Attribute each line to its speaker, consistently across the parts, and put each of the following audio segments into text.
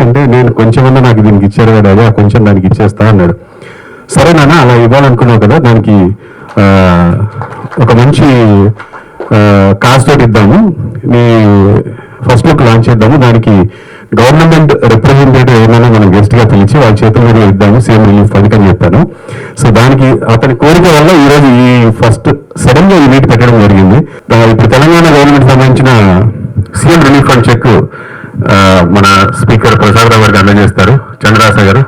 Speaker 1: అంటే నేను కొంచెమన్నా నాకు దీనికి ఇచ్చారు కదా అదే కొంచెం దానికి ఇచ్చేస్తా అన్నాడు. సరే నాన్న అలా ఇవ్వాలనుకున్నావు కదా దానికి ఒక మంచి కాస్ట్ తోటి ఇద్దాము, నీ ఫస్ట్ లుక్ లాంచ్ చేద్దాము, దానికి గవర్నమెంట్ రిప్రజెంటేటివ్ ఏమైనా మనం గెస్ట్ గా పిలిచి వాళ్ళ చేతుల మీద ఇద్దాము సీఎం రిలీఫ్ ఫండ్ అని చెప్పాను. సో దానికి అతని కోరిక వల్ల ఈరోజు ఈ ఫస్ట్ సడన్ గా ఈ మీట్ పెట్టడం జరిగింది. ఇప్పుడు తెలంగాణ గవర్నమెంట్ సంబంధించిన సీఎం రిలీఫ్ ఫండ్ చెక్ మన స్పీకర్ ప్రసాద్ రావు గారికి అందజేస్తారు. చంద్రరాస గారు.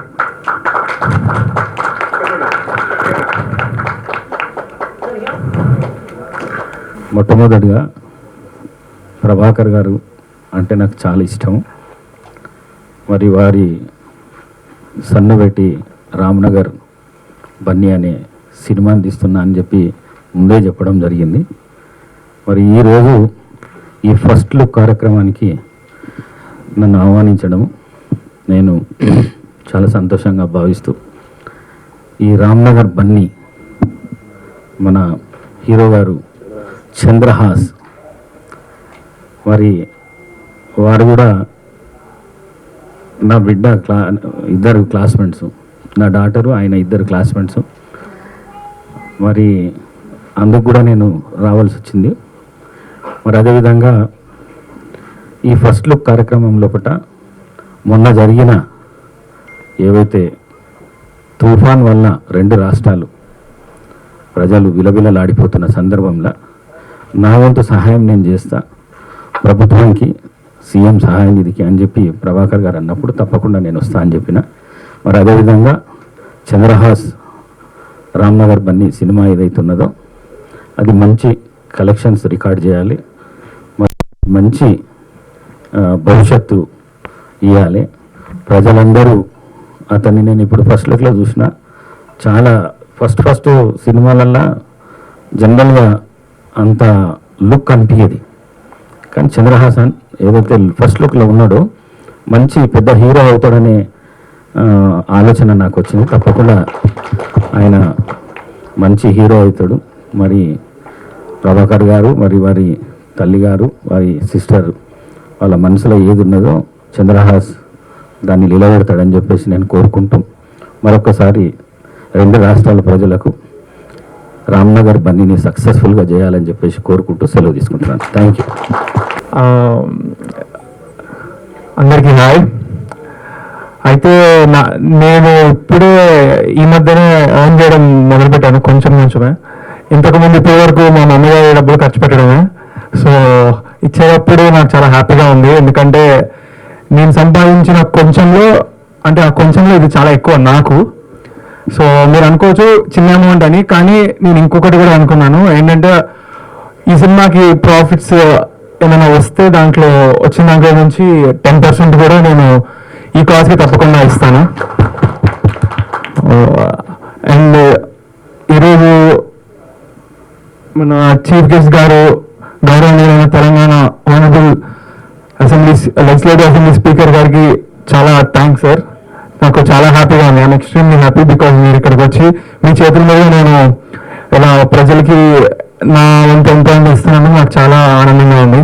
Speaker 2: మొట్టమొదటిగా ప్రభాకర్ గారు అంటే నాకు చాలా ఇష్టం. మరి వారి సన్నబెట్టి రామ్నగర్ బన్నీ అనే సినిమాని తీస్తున్నా అని చెప్పి ముందే చెప్పడం జరిగింది. మరి ఈరోజు ఈ ఫస్ట్ లుక్ కార్యక్రమానికి నన్ను ఆహ్వానించడం నేను చాలా సంతోషంగా భావిస్తూ, ఈ రామ్నగర్ బన్నీ మన హీరో గారు చంద్రహాస్ వారు కూడా నా బిడ్డ ఇద్దరు క్లాస్మేట్స్, నా డాటరు ఆయన ఇద్దరు క్లాస్మేట్స్. మరి అందుకు కూడా నేను రావాల్సి వచ్చింది. మరి అదేవిధంగా ఈ ఫస్ట్ లుక్ కార్యక్రమం లోపల మొన్న జరిగిన ఏవైతే తుఫాన్ వల్ల 2 రాష్ట్రాలు ప్రజలు విలవిలలాడిపోతున్న సందర్భంలో నా వంతు సహాయం నేను చేస్తా ప్రభుత్వానికి, సీఎం సహాయ నిధికి అని చెప్పి ప్రభాకర్ గారు అన్నప్పుడు తప్పకుండా నేను వస్తా అని చెప్పిన. మరి అదేవిధంగా చంద్రహాస్ రామ్నగర్ బన్నీ సినిమా ఏదైతున్నదో అది మంచి కలెక్షన్స్ రికార్డ్ చేయాలి, మంచి భవిష్యత్తు ఇవ్వాలి. ప్రజలందరూ అతన్ని నేను ఇప్పుడు ఫస్ట్ లుక్లో చూసిన చాలా ఫస్ట్ సినిమాలల్లో జనరల్గా అంత లుక్ అనిపించేది, కానీ చంద్రహాసన్ ఏదైతే ఫస్ట్ లుక్లో ఉన్నాడో మంచి పెద్ద హీరో అవుతాడనే ఆలోచన నాకు వచ్చింది. తప్పకుండా ఆయన మంచి హీరో అవుతాడు. మరి ప్రభాకర్ గారు, మరి వారి తల్లి గారు, వారి సిస్టర్ వాళ్ళ మనసులో ఏది ఉన్నదో చంద్రహాస్ దాన్ని నిలబెడతాడని చెప్పేసి నేను కోరుకుంటూ మరొకసారి 2 రాష్ట్రాల ప్రజలకు రామ్నగర్ బన్నీని సక్సెస్ఫుల్గా చేయాలని చెప్పేసి కోరుకుంటూ సెలవు తీసుకుంటున్నాను. Thank you.
Speaker 3: అందరికీ హాయ్. అయితే నేను ఇప్పుడే ఈ మధ్యనే ఎర్న్ చేయడం మొదలుపెట్టాను, కొంచెమే. ఇంతకుముందు ఇప్పటి వరకు మా మమ్మీగారి డబ్బులు ఖర్చు పెట్టడమే. సో ఇచ్చేటప్పుడు నాకు చాలా హ్యాపీగా ఉంది, ఎందుకంటే నేను సంపాదించిన కొంచెంలో అంటే ఆ కొంచెంలో ఇది చాలా ఎక్కువ నాకు. సో మీరు అనుకోవచ్చు చిన్న అమౌంట్ అని, కానీ నేను ఇంకొకటి కూడా అనుకున్నాను ఏంటంటే ఈ సినిమాకి ప్రాఫిట్స్ ఏమైనా వస్తే వచ్చిన దాంట్లో నుంచి 10% కూడా నేను ఈ కాజ్కి తప్పకుండా ఇస్తాను. అండ్ ఈరోజు మన చీఫ్ గెస్ట్ గారు గౌరవనీయులైన Telangana honourable legislative assembly speaker గారికి చాలా థ్యాంక్స్ సార్. నాకు చాలా హ్యాపీగా ఉంది. ఐఎమ్ ఎక్స్ట్రీమ్లీ హ్యాపీ బికాజ్ మీరు ఇక్కడికి వచ్చి మీ చేతుల మీద నేను ఇలా ప్రజలకి నా వంతు ఎంత ఇస్తున్నాను. నాకు చాలా ఆనందంగా ఉంది,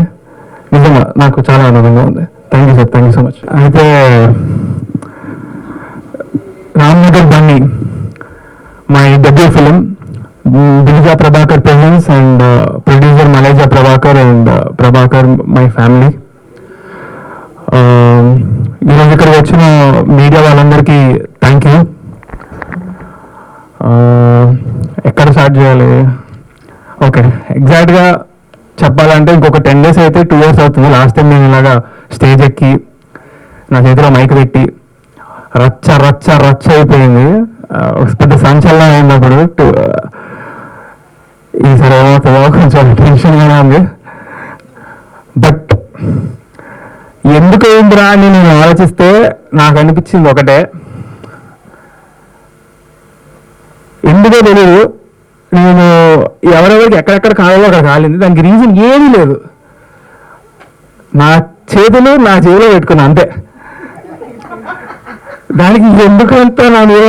Speaker 3: నిజంగా నాకు చాలా ఆనందంగా ఉంది. Thank you sir, thank you so much. అయితే Ramnagar Bunny my debut film, Divija Prabhakar presents and producer Maleja Prabhakar and Prabhakar my family. ఈరోజు ఇక్కడికి వచ్చిన మీడియా వాళ్ళందరికీ థ్యాంక్ యూ. ఎక్కడ స్టార్ట్ చేయాలి? ఓకే, ఎగ్జాక్ట్గా చెప్పాలంటే ఇంకొక 10 days అయితే 2 years అవుతుంది. లాస్ట్ టైం నేను ఇలాగా స్టేజ్ ఎక్కి నా చేతిలో మైక్ పెట్టి రచ్చ అయిపోయింది, పెద్ద సంచలనం అయినప్పుడు. ఈసారి ఏమవుతుందో కొంచెం టెన్షన్గానే ఉంది. బట్ ఎందుకు అయిందిరా అని నేను ఆలోచిస్తే నాకు అనిపించింది ఒకటే, ఎందుకో తెలియదు, నేను ఎవరెవరికి ఎక్కడెక్కడ కావాలో అక్కడ కాలింది. దానికి రీజన్ ఏమీ లేదు, నా చేతులు నా చేతిలో పెట్టుకున్నా అంతే. దానికి ఎందుకంతా నా మీద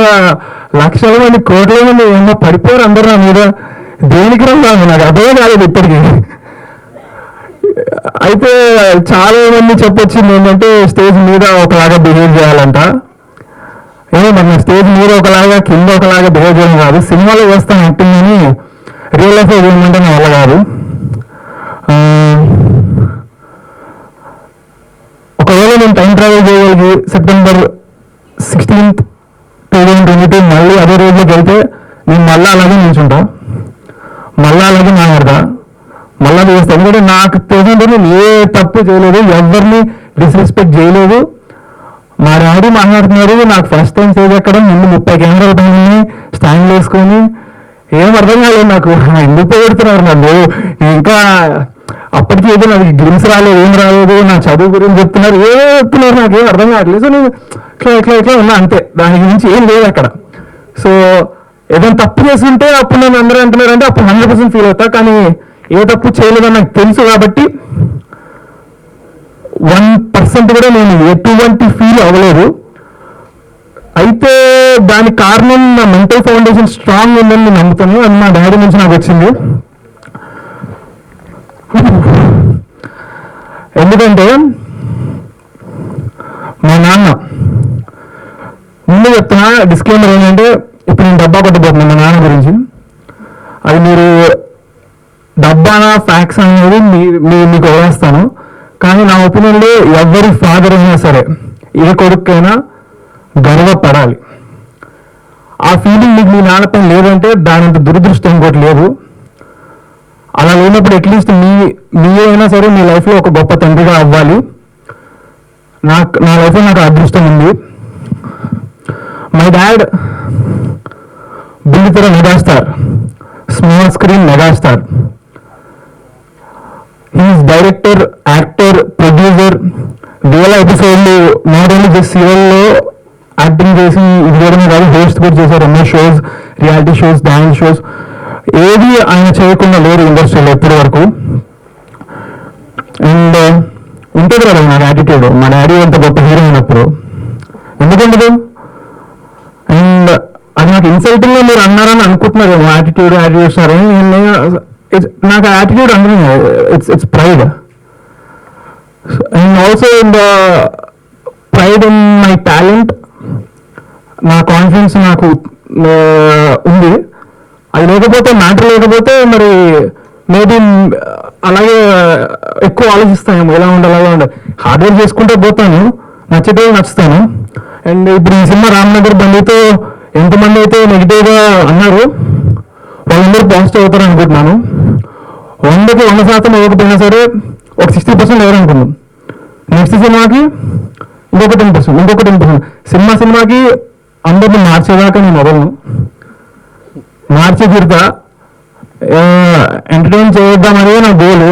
Speaker 3: లక్షల మంది కోట్ల మంది ఏమో పడిపోయారు అందరూ నా మీద. దేనికి రాదు నాకు అర్థమే కాలేదు ఇప్పటికీ. అయితే చాలా మంది చెప్పొచ్చింది ఏంటంటే స్టేజ్ మీద ఒకలాగా బిహేవ్ చేయాలంట. ఏమో మరి నా స్టేజ్ మీద ఒకలాగా కింద ఒకలాగా బిహేవ్ చేయడం కాదు, సినిమాలో వేస్తాను యాక్టింగ్ అని రియల్ లైఫ్లో చేయమంటే నా వల్ల కాదు. ఒకవేళ నేను టైం ట్రావెల్ చేయగలిగి September 16th 2022 మళ్ళీ అదే రోజులోకి వెళ్తే నేను మళ్ళీ అలాగే నిల్చుంటా, మళ్ళీ అలాగే మాట్లాడతా, మళ్ళీ చేస్తాను. ఎందుకంటే నాకు తెలిసింది నేను ఏ తప్పు చేయలేదు, ఎవరిని డిస్రెస్పెక్ట్ చేయలేదు. మా డాడీ మాట్లాడుతున్నారు, నాకు ఫస్ట్ టైం స్టేజ్ ఎక్కడం, ముందు 30 కెమెరాలు పైన స్టాండ్ వేసుకొని ఏం అర్థం కాలేదు నాకు, ఎందుకు పోగొడుతున్నారు నన్ను. ఇంకా అప్పటికి ఏదో నాకు గ్లిమ్స్ రాలేదు, ఏం రాలేదు, నా చదువు గురించి చెప్తున్నారు, ఏం చెప్తున్నారు నాకు ఏం అర్థం కావట్లేదు. సో నేను ఇట్లా ఉన్నా అంతే, దాని గురించి ఏం లేదు అక్కడ. సో ఏదైనా తప్పు చేస్తుంటే అప్పుడు నేను అందరూ అంటున్నారంటే అప్పుడు 100% ఫీల్ అవుతా, కానీ ఏ తప్పు చేయలేదని నాకు తెలుసు కాబట్టి 1% కూడా నేను ఎటువంటి ఫీల్ అవ్వలేదు. అయితే దానికి కారణం నా మెంటల్ ఫౌండేషన్ స్ట్రాంగ్ ఉందని నేను నమ్ముతాను, అది మా డాడీ నుంచి నాకు వచ్చింది. ఎందుకంటే మా నాన్న ముందు చెప్తున్నా డిస్క్లైమర్ ఏంటంటే, ఇప్పుడు నేను డబ్బా కొట్టబోతున్నాను మా నాన్న గురించి. అది మీరు డబ్బానా ఫ్యాక్స్ అనేది మీకు వదిలేస్తాను, కానీ నా ఒపీనియన్లో ఎవరి ఫాదర్ అయినా సరే ఏ కొడుకైనా గర్వపడాలి. ఆ ఫీలింగ్ మీకు మీ నాన్నపై లేదంటే దానంత దురదృష్టం ఇంకోటి లేదు. అలా లేనప్పుడు అట్లీస్ట్ మీ అయినా సరే మీ లైఫ్లో ఒక గొప్ప తండ్రిగా అవ్వాలి. నా లైఫ్లో నాకు అదృష్టం ఉంది. మై డాడ్ బుల్లితెర megastar, small screen megastar. He is director, actor, producer. వేల ఎపిసోడ్లు నాట్ ఓన్లీ జస్ట్ సీరియల్లో యాక్టింగ్ చేసి ఇది చేయడమే కాదు, హోస్ట్ కూడా చేశారు ఎన్నో shows, reality shows, dance shows. ఏది ఆయన చేయకుండా లేరు ఇండస్ట్రీలో ఇప్పటి వరకు. అండ్ ఉంటుంది కదా నాకు యాటిట్యూడ్, మా డాడీ అంత గొప్ప హీరో అయినప్పుడు ఎందుకుండదు. అండ్ అది నాకు ఇన్సల్టింగ్గా మీరు అన్నారని అనుకుంటున్నారు, యాటిట్యూడ్ ఇస్తున్నారని. నాకు యాటిట్యూడ్ అంటే it's pride. And also in the pride in my talent. నా కాన్ఫిడెన్స్ నాకు ఉంది. అది లేకపోతే మ్యాటర్ లేకపోతే మరి మేబీ అలాగే ఎక్కువ ఆలోచిస్తాను, ఎలా ఉండాలి అలా ఉండాలి. హార్డ్ వర్క్ చేసుకుంటే పోతాను, నచ్చితే నచ్చుతాను. అండ్ ఇప్పుడు ఈ సినిమా రామ్నగర్ బండితో ఎంతమంది అయితే నెగిటివ్గా అన్నారు వాళ్ళందరూ పాజిటివ్ అవుతారు అనుకుంటున్నాను. 100కి 100% ఇవ్వకపోయినా సరే ఒక 60% ఎవరనుకున్నాం. నెక్స్ట్ సినిమాకి ఇంకొక 10%. సినిమాకి అందరిని మార్చేదాకా నేను వదలను, మార్చి తీరుతా. ఎంటర్టైన్ చేద్దాం అనేది నా goal.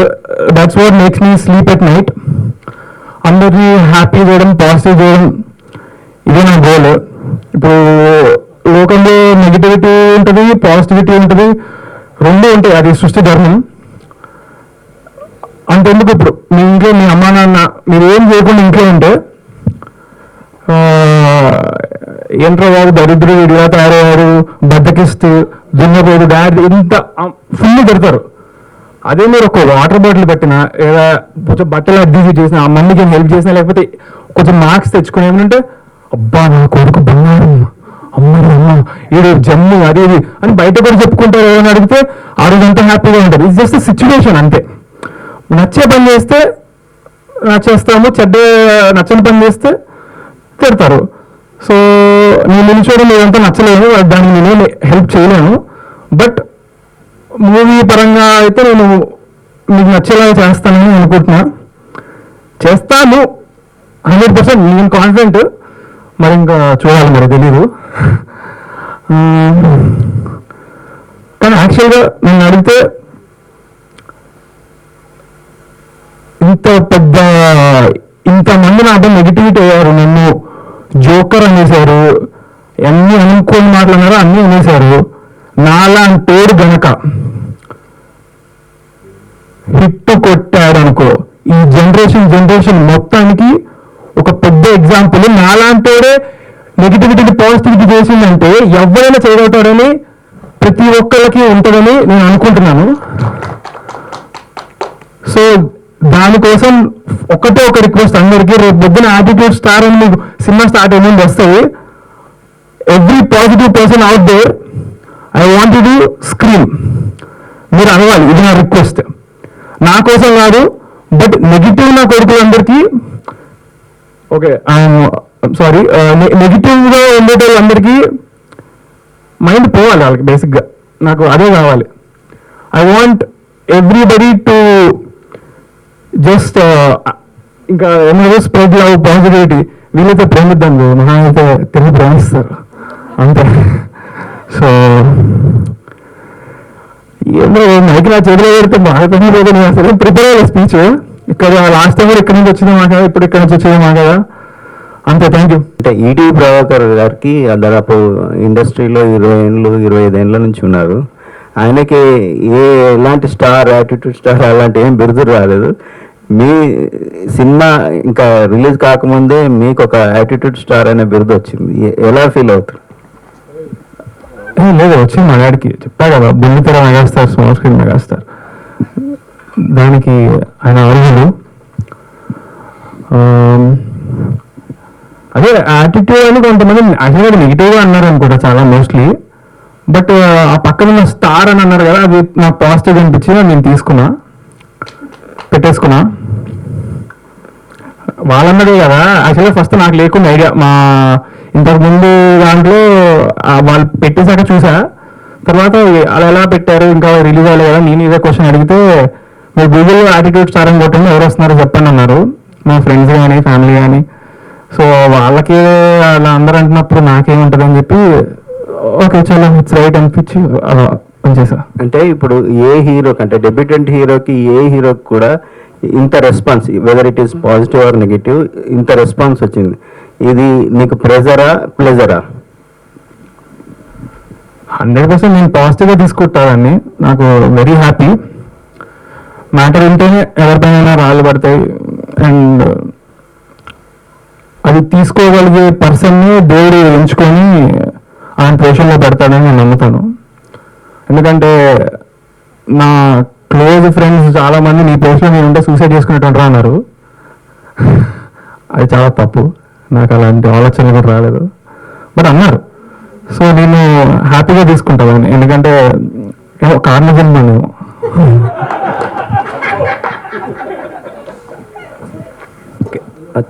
Speaker 3: That's what makes me sleep at night. అందరినీ హ్యాపీ చేయడం, పాజిటివ్ చేయడం, ఇదే నా గోల్. ఇప్పుడు లోకంలో నెగిటివిటీ ఉంటుంది, పాజిటివిటీ ఉంటుంది, రెండూ ఉంటాయి, అది సృష్టి ధర్మం. అంతెందుకు ఇప్పుడు మీ ఇంట్లో మీ అమ్మా నాన్న మీరు ఏం చేయకుండా ఇంట్లో ఉంటే ఏంట్రా బాబు దరిద్రుడు ఇడిగా తయారయ్యారు, బద్దకిస్తూ దున్నపోదు డాడ్ ఇంత ఫుల్ పెడతారు. అదే మీరు ఒక వాటర్ బాటిల్ పెట్టినా లేదా కొంచెం బట్టలు అడ్జస్ట్ చేసిన ఆ మమ్మీకి హెల్ప్ చేసినా లేకపోతే కొంచెం మార్క్స్ తెచ్చుకుని ఏమంటే అబ్బా నా కొడుకు బంగారం, అమ్మ ఈడు జమ్ము అది ఇది అని బయట కూడా చెప్పుకుంటారు. ఏమైనా అడిగితే ఆ రోజు అంతా హ్యాపీగా ఉంటారు. ఇట్స్ జస్ట్ సిచ్యువేషన్ అంతే. నచ్చే పని చేస్తే నచ్చేస్తాము, నచ్చని పని చేస్తే తిడతారు. సో నేను నిలిచోవడం ఏదంతా నచ్చలేదు, దాన్ని నేనే హెల్ప్ చేయలేను. బట్ మూవీ పరంగా అయితే నేను మీకు నచ్చేలాగా చేస్తానని అనుకుంటున్నా, చేస్తాను 100%. నేను కాన్ఫిడెంట్, మరి ఇంకా చూడాలి, మరి తెలీదు. కానీ యాక్చువల్గా నన్ను అడిగితే ఇంతమంది నాతో నెగిటివిటీ అయ్యారు, నన్ను జోకర్ అనేసారు, అన్నీ అనుకోని మాట్లాడినారు, అన్నీ అనేసారు. నాలాంటోడు గనక హిట్ కొట్టాడు అనుకో, ఈ జనరేషన్ మొత్తానికి ఒక పెద్ద ఎగ్జాంపుల్. నాలాంటోడే నెగిటివిటీని పాజిటివిటీ చేసిందంటే ఎవరైనా చేయగలుగుతాడని ప్రతి ఒక్కరికి ఉంటుందని నేను అనుకుంటున్నాను. సో దానికోసం ఒకటే ఒక రిక్వెస్ట్ అందరికీ, రేపు పొద్దున యాటిట్యూడ్ స్టార్ అని మీకు సినిమా స్టార్ట్ అయ్యే ముందు వస్తుంది. Every positive person out there, I want to scream. మీరు అనవాలి, ఇది నా రిక్వెస్ట్. నా కోసం కాదు, బట్ నెగిటివ్ నా కొడుకులందరికీ, ఓకే సారీ, నెగిటివ్గా ఉండేటోళ్ళందరికీ మైండ్ పోవాలి వాళ్ళకి. బేసిక్గా నాకు అదే కావాలి. I want everybody to just ఇంకా ఏమైనా స్ప్రెడ్ లవ్, పాజిటివిటీ. వీళ్ళైతే ప్రేమిద్దాం, మహా అయితే తిరిగి ప్రేమిస్తారు అంతే. సో ఏమో మైకి నా చేతిలో పెడితే బాగా పనిపోతే నేను అసలు ప్రిపేర్ అయ్యే స్పీచ్. ఇక్కడ లాస్ట్ టైం కూడా ఇక్కడ నుంచి వచ్చింది మా కదా, ఇప్పుడు ఇక్కడ నుంచి వచ్చేది మా కదా, అంతే. Thank you.
Speaker 4: అంటే ఈటీవీ ప్రభాకర్ గారికి దాదాపు ఇండస్ట్రీలో 20 ఏళ్ళు 25 ఏళ్ళ నుంచి ఉన్నారు. ఆయనకి ఎలాంటి స్టార్, యాటిట్యూడ్ స్టార్ అలాంటి ఏం బిరుదు రాలేదు. మీ సినిమా ఇంకా రిలీజ్ కాకముందే మీకు ఒక యాటిట్యూడ్ స్టార్ అనే బిరుదు వచ్చింది. ఎలా ఫీల్ అవుతారు?
Speaker 3: లేదు, వచ్చింది మా డాడీకి. చెప్పా కదా, బుల్లితెర మెగాస్టార్, స్మాల్ స్క్రీన్ మెగాస్టార్. దానికి ఆయన అర్హులు. అదే యాటిట్యూడ్ అని కొంతమంది యాక్చువల్గా నెగిటివ్గా అన్నారు అనుకుంటా చాలా మోస్ట్లీ. బట్ ఆ పక్కన ఉన్న స్టార్ అని అన్నారు కదా, అది నాకు పాజిటివ్ అనిపించి నేను తీసుకున్నా, పెట్టేసుకున్నా. వాళ్ళన్నదే కదా యాక్చువల్గా. ఫస్ట్ నాకు లేకుండా ఐడియా, మా ఇంతకుముందు దాంట్లో వాళ్ళు పెట్టేశాక చూసా. తర్వాత అలా ఎలా పెట్టారు, ఇంకా రిలీజ్ అవ్వాలి కదా, నేను ఇదే క్వశ్చన్ అడిగితే, మీరు గూగుల్లో యాటిట్యూడ్ స్టార్ అని కొట్టండి, ఎవరు వస్తున్నారో చెప్పండి అన్నారు, మా ఫ్రెండ్స్ కానీ ఫ్యామిలీ కానీ. సో వాళ్ళకి అలా అందరూ అంటున్నప్పుడు నాకేముంటుంది అని చెప్పి, ఓకే చాలా ఇట్స్ రైట్ అనిపించి అలా పనిచేసా.
Speaker 4: అంటే ఇప్పుడు ఏ హీరోకి, అంటే డెబ్యూటెంట్ హీరోకి, ఏ హీరోకి కూడా ఇంత response, whether it is positive or negative, ఇంత రెస్పాన్స్ వచ్చింది. ఇది నీకు ప్రెజరా, ప్లెజరా?
Speaker 3: 100% నేను పాజిటివ్గా తీసుకుంటానని, నాకు వెరీ హ్యాపీ. మ్యాటర్ ఉంటేనే ఎవరిపైన రాళ్ళు పడతాయి, అండ్ అది తీసుకోగలిగే పర్సన్ని దేవుడు ఎంచుకొని ఆయన పొజిషన్లో పెడతాడని నేను నమ్ముతాను. ఎందుకంటే నా క్లోజ్ ఫ్రెండ్స్ చాలామంది నీ ప్లేస్లో నేను ఉంటే సూసైడ్ చేసుకునేటంటే అన్నారు. అది చాలా తప్పు, నాకు అలాంటి ఆలోచనలు కూడా రాలేదు, బట్ అన్నారు. సో నేను హ్యాపీగా తీసుకుంటాను, ఎందుకంటే ఏమో కారణం జన్మను.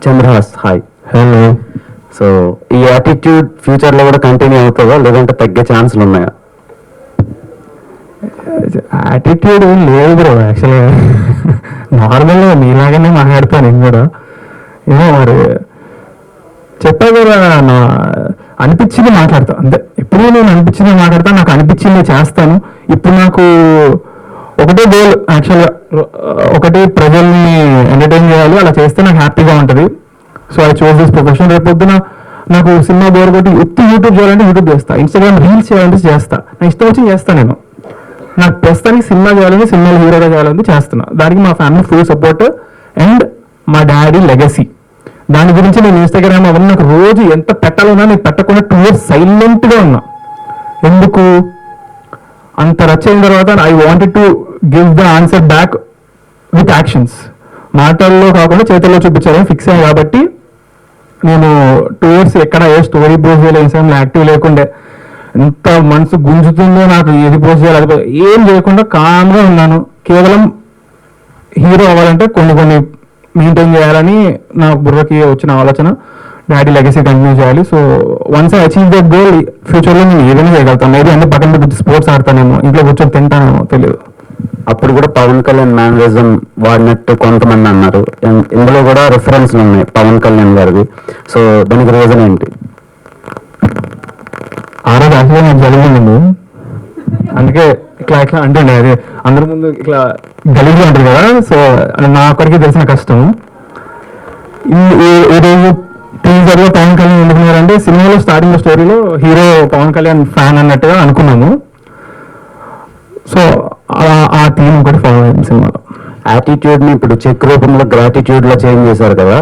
Speaker 4: చంద్రహాస్, హాయ్.
Speaker 3: హలో.
Speaker 4: సో ఈ యాటిట్యూడ్ ఫ్యూచర్లో కూడా కంటిన్యూ అవుతుందా, లేదంటే తగ్గే ఛాన్సులు ఉన్నాయా?
Speaker 3: యాటిట్యూడ్ లేదు బ్రో, యాక్చువల్గా నార్మల్గా మీలాగానే మాట్లాడతాను నేను కూడా. ఏమో మరి చెప్పా కదా, నా అనిపించింది మాట్లాడతా అంతే. ఎప్పుడు నేను అనిపించింది మాట్లాడతా, నాకు అనిపించింది చేస్తాను. ఇప్పుడు నాకు ఒకటే గోల్ యాక్చువల్గా, ఒకటి ప్రజల్ని ఎంటర్టైన్ చేయాలి, అలా చేస్తే నాకు హ్యాపీగా ఉంటుంది. So I choose this profession. రేపు పొద్దున నాకు సినిమా బోర్ కొట్టి యూట్యూబ్ చేయాలంటే యూట్యూబ్ చేస్తా, ఇన్స్టాగ్రామ్ రీల్స్ చేయాలంటే చేస్తా, నా ఇష్టం వచ్చి చేస్తాను నేను. నాకు ప్రస్తుతానికి సినిమా చేయాలని, సినిమాలు హీరోగా చేయాలని చేస్తున్నా. దానికి మా ఫ్యామిలీ ఫుల్ సపోర్ట్ అండ్ మా డాడీ లెగసీ. దాని గురించి నేను ఇన్స్టాగ్రామ్ అవన్నీ నాకు రోజు ఎంత పెట్టాలన్నా నేను పెట్టకుండా 2 years సైలెంట్గా ఉన్నా. ఎందుకు అంత రచ్ అయిన తర్వాత I wanted to give the answer back with actions. మాటల్లో కాకుండా చేతుల్లో చూపించాలని ఫిక్స్ అయ్యాను. కాబట్టి నేను 2 years ఎక్కడ ఏ స్టోరీ పోస్ట్ చేయాలి, ఇన్స్టాగ్రామ్లో యాక్టివ్ లేకుండే, ఎంత మనసు గుంజుతుందో నాకు, ఏది పోస్ట్ చేయాలి అది ఏం చేయకుండా కామ్గా ఉన్నాను. కేవలం హీరో అవ్వాలంటే కొన్ని మెయింటైన్ చేయాలని నా బుర్రకి వచ్చిన ఆలోచన. డాడీ లెగసీ కంటిన్యూ చేయాలి. So once I achieve that goal, ఫ్యూచర్లో నేను ఏదైనా చేయగలుగుతాను. మేబీ అన్ని పక్కన పెట్టి స్పోర్ట్స్ ఆడతానేమో, ఇంట్లో కూర్చొని తింటానేమో తెలియదు.
Speaker 4: అప్పుడు కూడా పవన్ కళ్యాణ్ మ్యానరిజం వాడినట్టు కొంతమంది అన్నారు. ఇందులో కూడా రిఫరెన్స్లు ఉన్నాయి పవన్ కళ్యాణ్ గారివి. సో దానికి రీజన్ ఏంటి?
Speaker 3: ఆ రోజు యాక్చువల్గా నాకు జరిగింది, అందుకే ఇట్లా అంటుండే. అదే అందరి ముందు ఇట్లా గలీజ్గా ఉంటుంది కదా. సో నా ఒక్కడికి తెలిసిన కష్టం. ఈ రోజు టీజర్లో పవన్ కళ్యాణ్ ఎందుకున్నారంటే, సినిమాలో స్టార్టింగ్ స్టోరీలో హీరో పవన్ కళ్యాణ్ ఫ్యాన్ అన్నట్టుగా అనుకున్నాము. సో ఆ థీమ్ ఒకటి ఫాలో అయింది సినిమాలో.
Speaker 4: యాటిట్యూడ్ని ఇప్పుడు చెక్ రూపంలో గ్రాటిట్యూడ్లో చేంజ్ చేశారు కదా.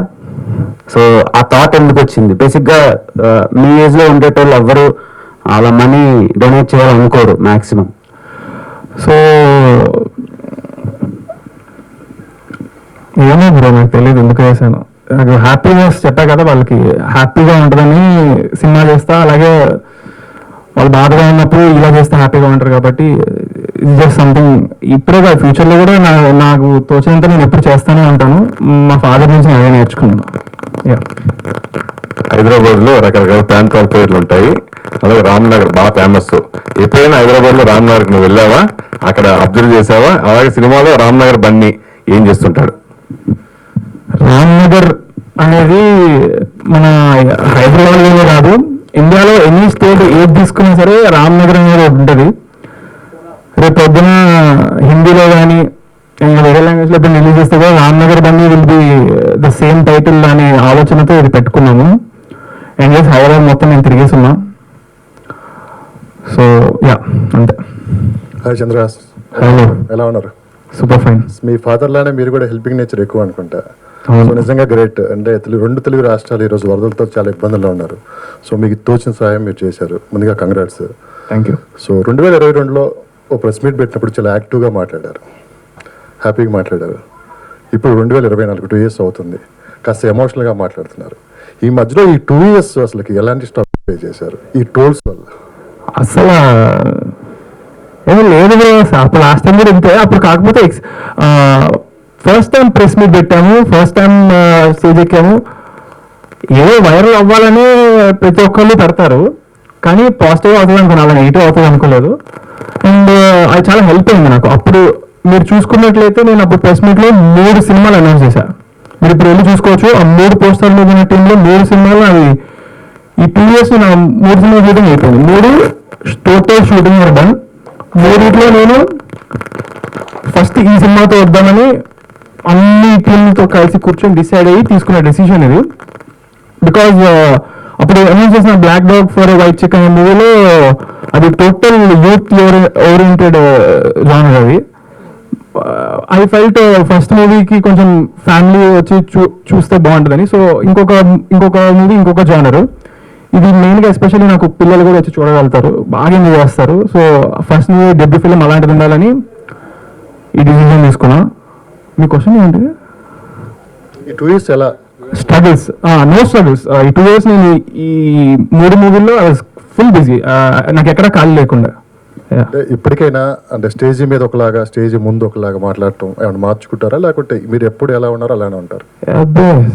Speaker 4: సో ఆ థాట్ ఎందుకు వచ్చింది? బేసిక్గా మీ ఏజ్లో ఉండేటోళ్ళు ఎవ్వరు అలా మనీ డొనేట్ చేయాలనుకోరు మ్యాక్సిమం.
Speaker 3: సో ఏమో బ్రో నాకు తెలియదు ఎందుకు వేసాను. నాకు హ్యాపీనెస్ చెప్పా కదా, వాళ్ళకి హ్యాపీగా ఉంటుందని సినిమా చేస్తా, అలాగే వాళ్ళు బాధగా ఉన్నప్పుడు ఇలా చేస్తే హ్యాపీగా ఉంటారు కాబట్టి ఇట్స్ జస్ట్ సంథింగ్. ఇప్పుడే కాదు, ఫ్యూచర్లో కూడా నాకు తోచినంత నేను ఎప్పుడు చేస్తూనే ఉంటాను. మా ఫాదర్ నుంచి అదే నేర్చుకున్నాను.
Speaker 1: హైదరాబాద్ లో రకరకాల ప్రాంతాల పేర్లు ఉంటాయి, అలాగే రామ్నగర్ బాగా ఫేమస్. ఎప్పుడైనా హైదరాబాద్ లో రామ్నగర్ నువ్వు వెళ్ళావా, అక్కడ అబ్జర్వ్ చేసావా? అలాగే సినిమాలో రామ్నగర్ బన్నీ ఏం చేస్తుంటాడు?
Speaker 3: రామ్నగర్ అనేది మన హైదరాబాద్లోనే కాదు, ఇండియాలో ఎనీ స్టేట్ ఏది తీసుకున్నా సరే రామ్నగర్ అనేది ఒకటి ఉంటుంది. రేపు పొద్దున హిందీలో కానీ వేరే లాంగ్వేజ్లో ఎప్పుడు రిలీజ్ చేస్తే కూడా Ramnagar Bunny will be the same title అనే ఆలోచనతో ఇది పెట్టుకున్నాము. అండ్ జస్ట్ హైదరాబాద్ మొత్తం నేను తిరిగేస్తున్నా. సో యా, అంతే.
Speaker 5: హాయ్ చంద్రహాస్,
Speaker 3: హలో,
Speaker 5: ఎలా ఉన్నారు?
Speaker 3: Super fine.
Speaker 5: మీ ఫాదర్ లానే మీరు కూడా హెల్పింగ్ నేచర్ ఎక్కువ అనుకుంటా.
Speaker 3: అవును.
Speaker 5: సో నిజంగా గ్రేట్. అంటే రెండు తెలుగు రాష్ట్రాలు ఈరోజు వరదలతో చాలా ఇబ్బందుల్లో ఉన్నారు. సో మీకు తోచిన సహాయం మీరు చేశారు, ముందుగా కంగ్రాట్స్.
Speaker 3: Thank you.
Speaker 5: సో 2022లో ఓ ప్రెస్ మీట్ పెట్టినప్పుడు చాలా యాక్టివ్గా మాట్లాడారు, హ్యాపీగా మాట్లాడారు. ఇప్పుడు 2024 2 years అవుతుంది, కాస్త ఎమోషనల్గా మాట్లాడుతున్నారు. ఈ మధ్యలో ఈ 2 years అసలుకి ఎలాంటి స్టాప్ పే చేశారు ఈ టోల్స్ వల్ల?
Speaker 3: అసలు ఏమీ లేదు బ్రో, అప్పుడు లాస్ట్ టైం కూడా ఇంతే. అప్పుడు కాకపోతే ఫస్ట్ టైం ప్రెస్ మీట్ పెట్టాము, ఫస్ట్ టైం స్టేజ్ ఎక్కాము. ఏదో వైరల్ అవ్వాలని ప్రతి ఒక్కళ్ళు పెడతారు, కానీ పాజిటివ్ అవుతుంది అనుకున్నా, అలా నెగిటివ్ అవుతుంది అనుకోలేదు. అండ్ అది చాలా హెల్ప్ అయింది నాకు. అప్పుడు మీరు చూసుకున్నట్లయితే నేను అప్పుడు ప్రెస్ మీట్లో 3 సినిమాలు అనౌన్స్ చేశాను. మీరు ఇప్పుడు వెళ్ళి చూసుకోవచ్చు, ఆ 3 పోస్టర్లు ఉన్న టీంలో 3 సినిమాలు అవి ఈ 2 years నా 3 సినిమా షూటింగ్ అయిపోయింది. 3 టోటల్ షూటింగ్ డన్. 3 నేను ఫస్ట్ ఈ సినిమాతో వద్దామని అన్ని టీంలతో కలిసి కూర్చొని డిసైడ్ అయ్యి తీసుకున్న డెసిషన్ ఇది. బికాజ్ అప్పుడు అనౌన్స్ చేసిన బ్లాక్ డాగ్ ఫర్ వైట్ చిక్ అనే మూవీలో అది టోటల్ యూత్ ఓరియంటెడ్ జానర్. అది ఐ ఫెల్ట్ ఫస్ట్ మూవీకి కొంచెం ఫ్యామిలీ వచ్చి చూస్తే బాగుంటుందని. సో ఇంకొక మూవీ ఇంకొక జానర్. ఇది మెయిన్గా ఎస్పెషల్లీ నాకు పిల్లలు కూడా వచ్చి చూడగలుగుతారు, బాగా ఎంజాయ్ చేస్తారు. So first movie debut film అలాంటిది ఉండాలని ఈ డిసిజన్ తీసుకున్నా. మీ క్వశ్చన్ ఏంటి?
Speaker 5: ఈ 2 years ఎలా
Speaker 3: స్ట్రగుల్స్? No struggles. ఈ 2 years నేను ఈ 3 మూవీల్లో ఫుల్ బిజీ, నాకు ఎక్కడ ఖాళీ లేకుండా.
Speaker 5: అంటే ఇప్పటికైనా అంటే స్టేజ్ మీద ఒకలాగా, స్టేజ్ ముందు ఒకలాగా మాట్లాడటం ఏమైనా మార్చుకుంటారా, లేకుంటే మీరు ఎప్పుడు ఎలా ఉన్నారో అలానే ఉంటారు?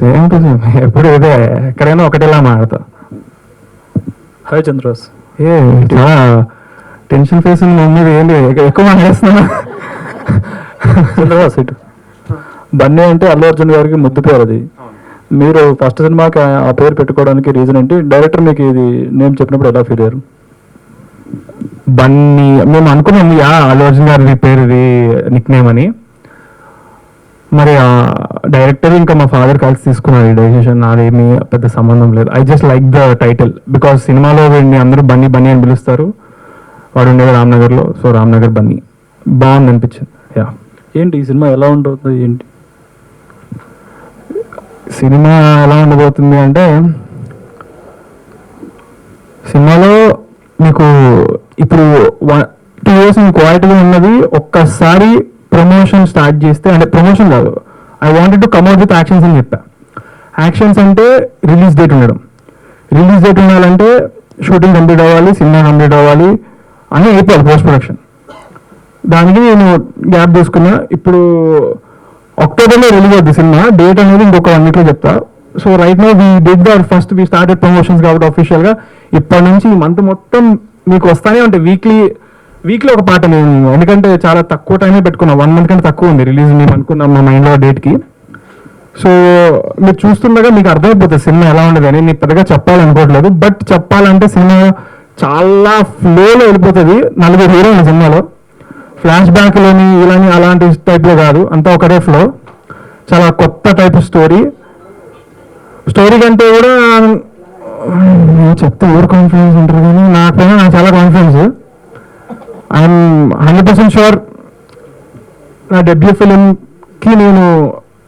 Speaker 3: సేమ్ టు సేమ్, ఎప్పుడు ఇదే, ఎక్కడైనా ఒకటేలా మాడతా.
Speaker 6: హాయ్ చంద్రహాస్.
Speaker 3: చాలా టెన్షన్ ఫేస్ ఉంది, ఏంటి ఎక్కువ మాట్లాడుతున్నా?
Speaker 6: చంద్రహాస్ ఇటు బన్నీ అంటే అల్లు అర్జున్ గారికి ముద్దు పేరు. అది మీరు ఫస్ట్ సినిమాకి ఆ పేరు పెట్టుకోవడానికి రీజన్ ఏంటి? డైరెక్టర్ మీకు ఇది నేమ్ చెప్పినప్పుడు ఎలా ఫీల్ అయ్యారు?
Speaker 3: బన్నీ మేము అనుకున్నాము అల్లు అర్జున్ గారి పేరు ఇది నిక్ నేమ్ అని. మరి ఆ డైరెక్టర్ ఇంకా మా ఫాదర్ కలిసి తీసుకున్నారు ఈ డెసిషన్. నాదేమీ పెద్ద సంబంధం లేదు. I just like the title because సినిమాలో వీడిని అందరూ బన్నీ బన్నీ అని పిలుస్తారు. వాడు ఉండేది రామ్నగర్లో, సో రామ్నగర్ బన్నీ బాగుంది అనిపించింది. యా.
Speaker 6: ఏంటి ఈ సినిమా ఎలా ఉంటుంది ఏంటి?
Speaker 3: సినిమా ఎలా ఉండబోతుంది అంటే, సినిమాలో మీకు ఇప్పుడు 2 years మీకు క్వాలిటీగా ఉన్నది. ఒక్కసారి ప్రమోషన్ స్టార్ట్ చేస్తే, అంటే ప్రమోషన్ కాదు, I wanted to come out with actions అని చెప్పా. యాక్షన్స్ అంటే రిలీజ్ డేట్ ఉండడం. రిలీజ్ డేట్ ఉండాలంటే షూటింగ్ కంప్లీట్ అవ్వాలి, సినిమా కంప్లీట్ అవ్వాలి, అన్నీ అయిపోవాలి పోస్ట్ ప్రొడక్షన్. దానికి నేను గ్యాప్ తీసుకున్నా. ఇప్పుడు అక్టోబర్లో రిలీజ్ అవుతుంది సినిమా. డేట్ అనేది ఇంకొక 1 weekలో చెప్తా. So right no we did the first we started promotions కాబట్టి అఫీషియల్గా ఇప్పటి నుంచి ఈ మంత్ మొత్తం మీకు వస్తానే ఉంటాయి. వీక్లీ ఒక పాట. నేను ఎందుకంటే చాలా తక్కువ టైమే పెట్టుకున్నా, 1 month కంటే తక్కువ ఉంది రిలీజ్ మేము అనుకున్నాం మా మైండ్లో డేట్కి. సో మీరు చూస్తుండగా మీకు అర్థమైపోతుంది సినిమా ఎలా ఉండదు అని. నేను పెద్దగా చెప్పాలనుకోవట్లేదు, బట్ చెప్పాలంటే సినిమా చాలా ఫ్లోలో వెళ్ళిపోతుంది. 4 హీరోలు సినిమాలో, ఫ్లాష్ బ్యాక్లోని ఇలాని అలాంటి టైప్లో కాదు, అంతా ఒకటే ఫ్లో. చాలా కొత్త టైప్ స్టోరీ కంటే కూడా చెప్తే ఎవరు కాన్ఫిడెన్స్ ఉంటారు, కానీ నాకైనా నాకు చాలా కాన్ఫిడెన్స్. ఐఎమ్ 100% షూర్ నా డెబ్యూ ఫిలింకి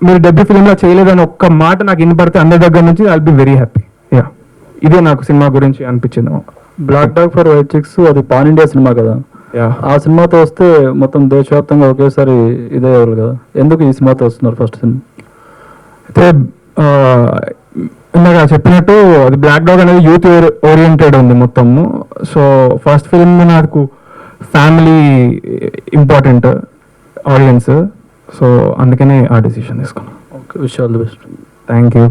Speaker 3: మీరు డెబ్యూ ఫిలింలో చేయలేదని ఒక్క మాట నాకు వినపడితే అందరి దగ్గర నుంచి I'll be very happy. Yeah, ఇదే నాకు సినిమా గురించి అనిపించింది.
Speaker 6: Black dog for white chicks అది పాన్ ఇండియా సినిమా కదా. ఆ సినిమాతో వస్తే మొత్తం దేశవ్యాప్తంగా ఒకేసారి ఇదే అవ్వాలి కదా. ఎందుకు ఈ సినిమాతో వస్తున్నారు ఫస్ట్ సినిమా?
Speaker 3: అయితే ఇందాక చెప్పినట్టు అది బ్లాక్ డాగ్ అనేది యూత్ ఓరియంటెడ్ ఉంది మొత్తము. సో ఫస్ట్ ఫిల్మ్ నాకు ఫ్యామిలీ ఇంపార్టెంట్ ఆడియన్స్, సో అందుకనే ఆ డెసిషన్ తీసుకున్నాను.
Speaker 6: Okay, wish all the best.
Speaker 3: Thank you.